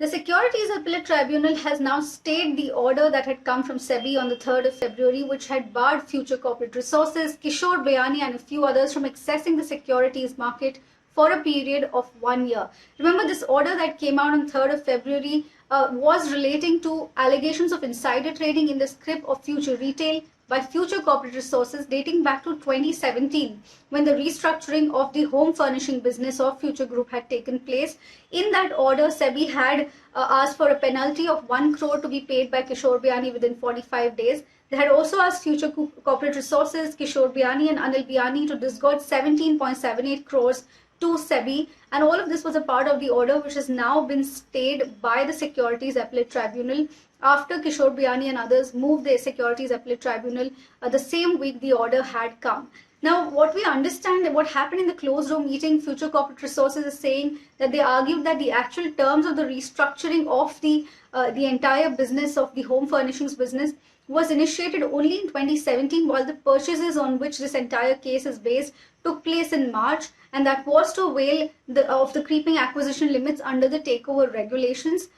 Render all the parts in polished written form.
The Securities Appellate Tribunal has now stayed the order that had come from SEBI on the 3rd of February, which had barred Future Corporate Resources, Kishore Bayani and a few others from accessing the securities market for a period of 1 year. Remember, this order that came out on 3rd of February was relating to allegations of insider trading in the scrip of Future Retail by Future Corporate Resources dating back to 2017, when the restructuring of the home furnishing business of Future Group had taken place. In that order, SEBI had asked for a penalty of 1 crore to be paid by Kishore Bayani within 45 days. They had also asked Future Corporate Resources, Kishore Bayani and Anil Bayani to disgorge 17.78 crores to SEBI, and all of this was a part of the order which has now been stayed by the Securities Appellate Tribunal after Kishore Bayani and others moved the Securities Appellate Tribunal the same week the order had come. Now, what we understand and what happened in the closed door meeting, Future Corporate Resources is saying that they argued that the actual terms of the restructuring of the entire business of the home furnishings business was initiated only in 2017, while the purchases on which this entire case is based took place in March, and that was to avail of the creeping acquisition limits under the takeover regulations.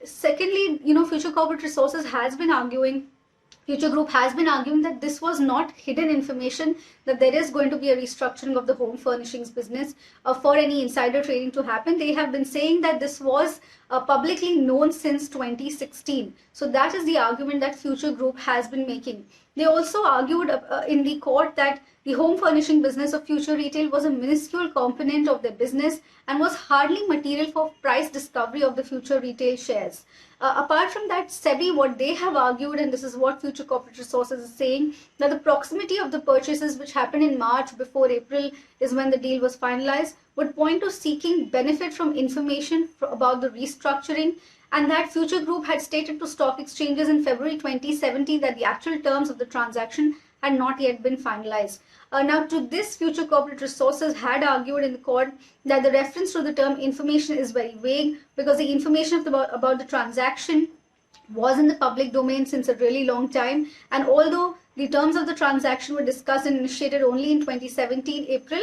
Secondly, Future Corporate Resources has been arguing, Future Group has been arguing that this was not hidden information, that there is going to be a restructuring of the home furnishings business for any insider trading to happen. They have been saying that this was publicly known since 2016. So that is the argument that Future Group has been making. They also argued in the court that the home furnishing business of Future Retail was a minuscule component of their business and was hardly material for price discovery of the Future Retail shares. Apart from that, SEBI, what they have argued, and this is what Future Corporate Resources is saying, that the proximity of the purchases which happened in March before April is when the deal was finalized, would point to seeking benefit from information about the restructuring, and that Future Group had stated to stock exchanges in February 2017 that the actual terms of the transaction had not yet been finalized. Now, to this, Future Corporate Resources had argued in the court that the reference to the term information is very vague because the information about the transaction was in the public domain since a really long time, and although the terms of the transaction were discussed and initiated only in 2017 April,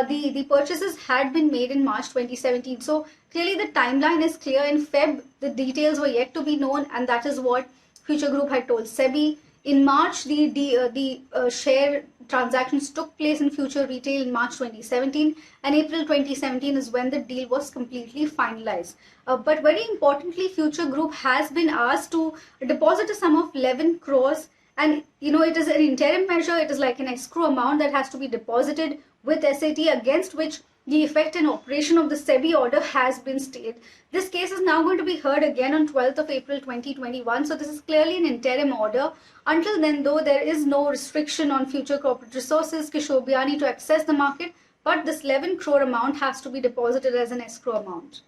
the purchases had been made in March 2017. So clearly the timeline is clear. In Feb, the details were yet to be known, and that is what Future Group had told SEBI. In March, the share transactions took place in Future Retail in March 2017, and April 2017 is when the deal was completely finalized. But very importantly, Future Group has been asked to deposit a sum of 11 crores, and it is an interim measure. It is like an escrow amount that has to be deposited with SAT, against which the effect and operation of the SEBI order has been stayed. This case is now going to be heard again on 12th of April 2021. So this is clearly an interim order. Until then, though, there is no restriction on Future Corporate Resources, Kishore Bayani, to access the market, but this 11 crore amount has to be deposited as an escrow amount.